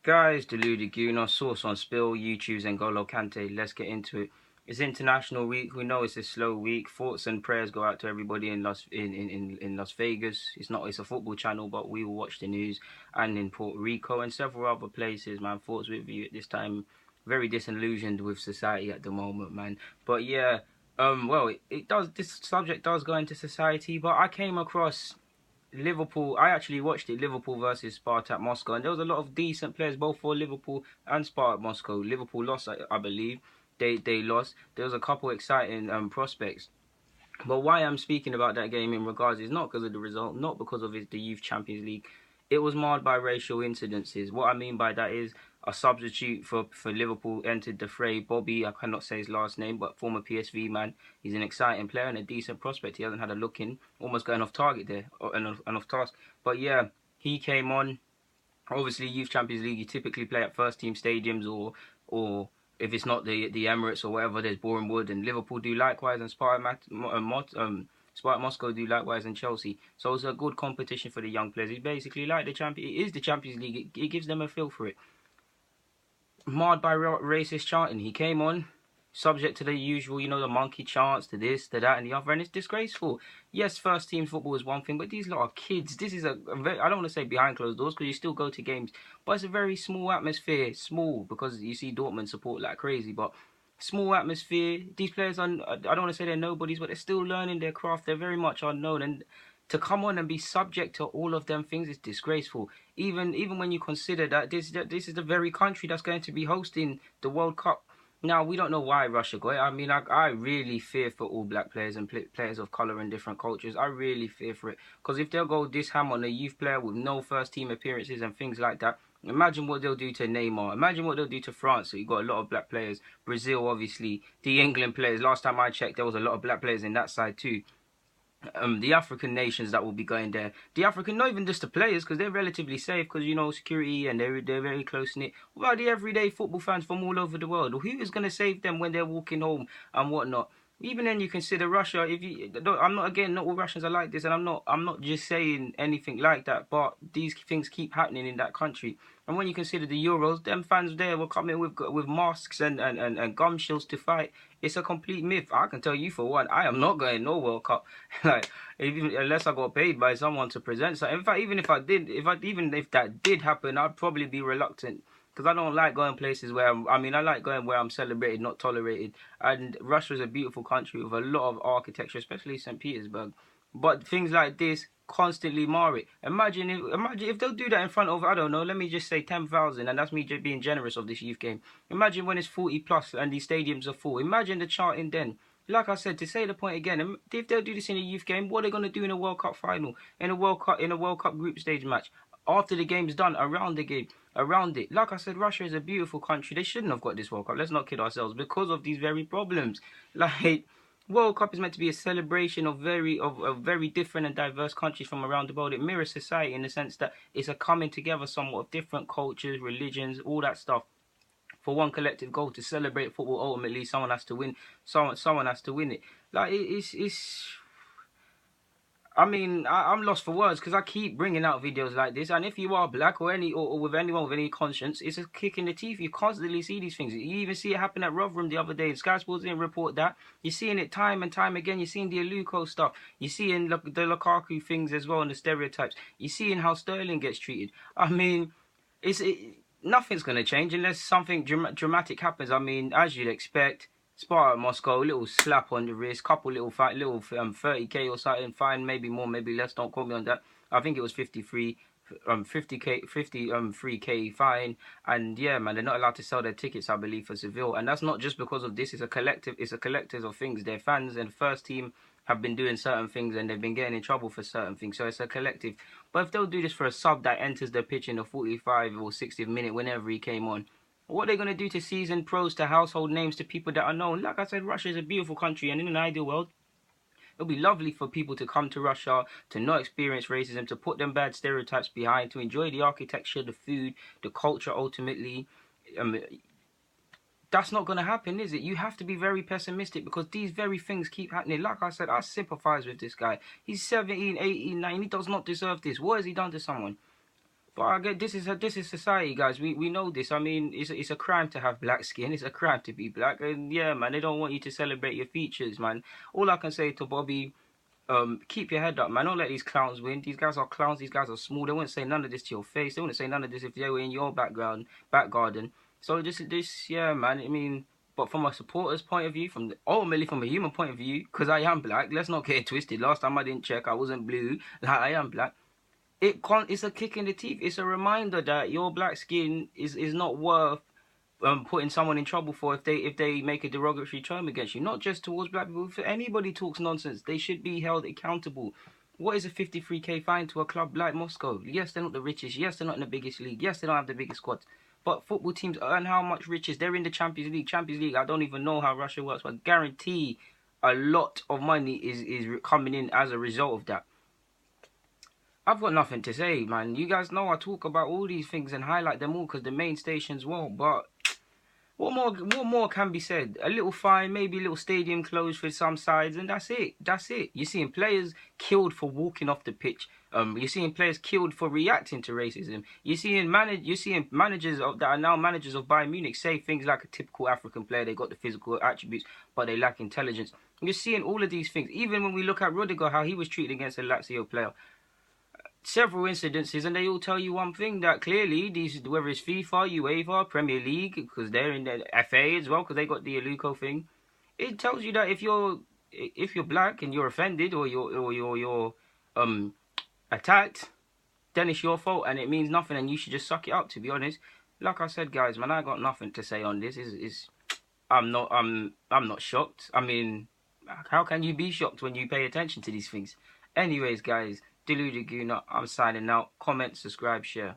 Guys, Deluded Guna, Source on Spill, YouTube's N'Golo Kante. Let's get into it. It's International Week. We know it's a slow week. Thoughts and prayers go out to everybody in Las Vegas. It's a football channel, but we will watch the news. And in Puerto Rico and several other places, man. Thoughts with you at this time. Very disillusioned with society at the moment, man. But yeah, well, it does. This subject does go into society, but I came across Liverpool. I actually watched it, Liverpool versus Spartak Moscow, and there was a lot of decent players both for Liverpool and Spartak Moscow. Liverpool lost, I believe. They lost. There was a couple exciting prospects. But why I'm speaking about that game in regards is not because of the result, not because of the Youth Champions League. It was marred by racial incidences. What I mean by that is a substitute for Liverpool entered the fray. Bobby, I cannot say his last name, but former PSV man. He's an exciting player and a decent prospect. He hasn't had a look in, almost going off target there, and off task. But yeah, he came on. Obviously, Youth Champions League, you typically play at first team stadiums or if it's not the Emirates or whatever, there's Boreham Wood, and Liverpool do likewise, and Spartak Moscow do likewise, and Chelsea. So it's a good competition for the young players. It's basically like the champion. It is the Champions League. It gives them a feel for it. Marred by racist chanting, he came on subject to the usual, the monkey chants, to this, to that, and the other, and it's disgraceful. Yes, first team football is one thing, but these lot are kids. This is a very, I don't want to say behind closed doors because you still go to games, but it's a very small atmosphere. Small because you see Dortmund support like crazy, but small atmosphere. These players are, I don't want to say they're nobodies, but they're still learning their craft. They're very much unknown, and to come on and be subject to all of them things is disgraceful. Even when you consider that this is the very country that's going to be hosting the World Cup. Now, we don't know why Russia got it. I mean, I really fear for all black players and players of colour in different cultures. I really fear for it. Because if they'll go this ham on a youth player with no first team appearances and things like that, imagine what they'll do to Neymar. Imagine what they'll do to France. So you've got a lot of black players. Brazil, obviously. The England players. Last time I checked, there was a lot of black players in that side too. The African nations that will be going there. The African, not even just the players, because they're relatively safe, because security and they're very close knit. What about the everyday football fans from all over the world? Who is going to save them when they're walking home and whatnot? Even then, you consider Russia. I'm not, again, not all Russians are like this, and I'm not just saying anything like that. But these things keep happening in that country. And when you consider the Euros, them fans there were coming with masks and gum shields to fight. It's a complete myth. I can tell you for one, I am not going no World Cup. Like, unless I got paid by someone to present. So in fact, even if that did happen, I'd probably be reluctant. Because I don't like going places where I like going where I'm celebrated, not tolerated. And Russia is a beautiful country with a lot of architecture, especially St. Petersburg. But things like this constantly mar it. Imagine if they'll do that in front of, I don't know, let me just say 10,000, and that's me just being generous of this youth game. Imagine when it's 40 plus and these stadiums are full. Imagine the chanting then. Like I said, to say the point again, if they'll do this in a youth game, what are they going to do in a World Cup final, in a World Cup group stage match? After the game's done, around the game, around it. Like I said, Russia is a beautiful country. They shouldn't have got this World Cup. Let's not kid ourselves, because of these very problems. Like, World Cup is meant to be a celebration of very different and diverse countries from around the world. It mirrors society in the sense that it's a coming together somewhat of different cultures, religions, all that stuff, for one collective goal to celebrate football. Ultimately, someone has to win. Someone has to win it. Like, it's I mean, I'm lost for words because I keep bringing out videos like this. And if you are black or with anyone with any conscience, it's a kick in the teeth. You constantly see these things. You even see it happen at Rotherham the other day. Sky Sports didn't report that. You're seeing it time and time again. You're seeing the Aluko stuff. You're seeing the Lukaku things as well and the stereotypes. You're seeing how Sterling gets treated. I mean, nothing's going to change unless something dramatic happens. I mean, as you'd expect. Spartak Moscow, little slap on the wrist, couple little 30k or something, fine, maybe more, maybe less. Don't quote me on that. I think it was 53k fine, and yeah, man, they're not allowed to sell their tickets, I believe, for Seville, and that's not just because of this. It's a collective of things. Their fans and first team have been doing certain things, and they've been getting in trouble for certain things. So it's a collective. But if they'll do this for a sub that enters the pitch in the 45 or 60th minute, whenever he came on. What are they going to do to seasoned pros, to household names, to people that are known? Like I said, Russia is a beautiful country, and in an ideal world, it would be lovely for people to come to Russia, to not experience racism, to put them bad stereotypes behind, to enjoy the architecture, the food, the culture ultimately. That's not going to happen, is it? You have to be very pessimistic because these very things keep happening. Like I said, I sympathize with this guy. He's 17, 18, 19. He does not deserve this. What has he done to someone? But I get this is society, guys. We know this. I mean, it's a crime to have black skin. It's a crime to be black. And yeah, man, they don't want you to celebrate your features, man. All I can say to Bobby, keep your head up, man. Don't let these clowns win. These guys are clowns. These guys are small. They wouldn't say none of this to your face. They wouldn't say none of this if they were in your back garden. So yeah, man. I mean, but from a supporter's point of view, ultimately from a human point of view, because I am black. Let's not get it twisted. Last time I didn't check, I wasn't blue. Like, I am black. It's a kick in the teeth. It's a reminder that your black skin is not worth putting someone in trouble for if they make a derogatory term against you. Not just towards black people. If anybody talks nonsense, they should be held accountable. What is a 53k fine to a club like Moscow? Yes, they're not the richest. Yes, they're not in the biggest league. Yes, they don't have the biggest squads. But football teams earn how much riches? They're in the Champions League. Champions League, I don't even know how Russia works, but I guarantee a lot of money is coming in as a result of that. I've got nothing to say, man. You guys know I talk about all these things and highlight them all because the main stations won't. But what more can be said? A little fine, maybe a little stadium closed for some sides, and that's it. That's it. You're seeing players killed for walking off the pitch. You're seeing players killed for reacting to racism. You're seeing managers that are now managers of Bayern Munich say things like a typical African player. They got the physical attributes, but they lack intelligence. You're seeing all of these things. Even when we look at Rudiger, how he was treated against a Lazio player. Several incidences, and they all tell you one thing, that clearly these, whether it's FIFA, UEFA, Premier League, because they're in the FA as well, because they got the Aluko thing, it tells you that if you're black and you're offended or you're attacked, then it's your fault and it means nothing and you should just suck it up. To be honest, like I said, guys, man, I got nothing to say on this. I'm not shocked. I mean, how can you be shocked when you pay attention to these things? Anyways, guys. Deluded Gooner, I'm signing out. Comment, subscribe, share.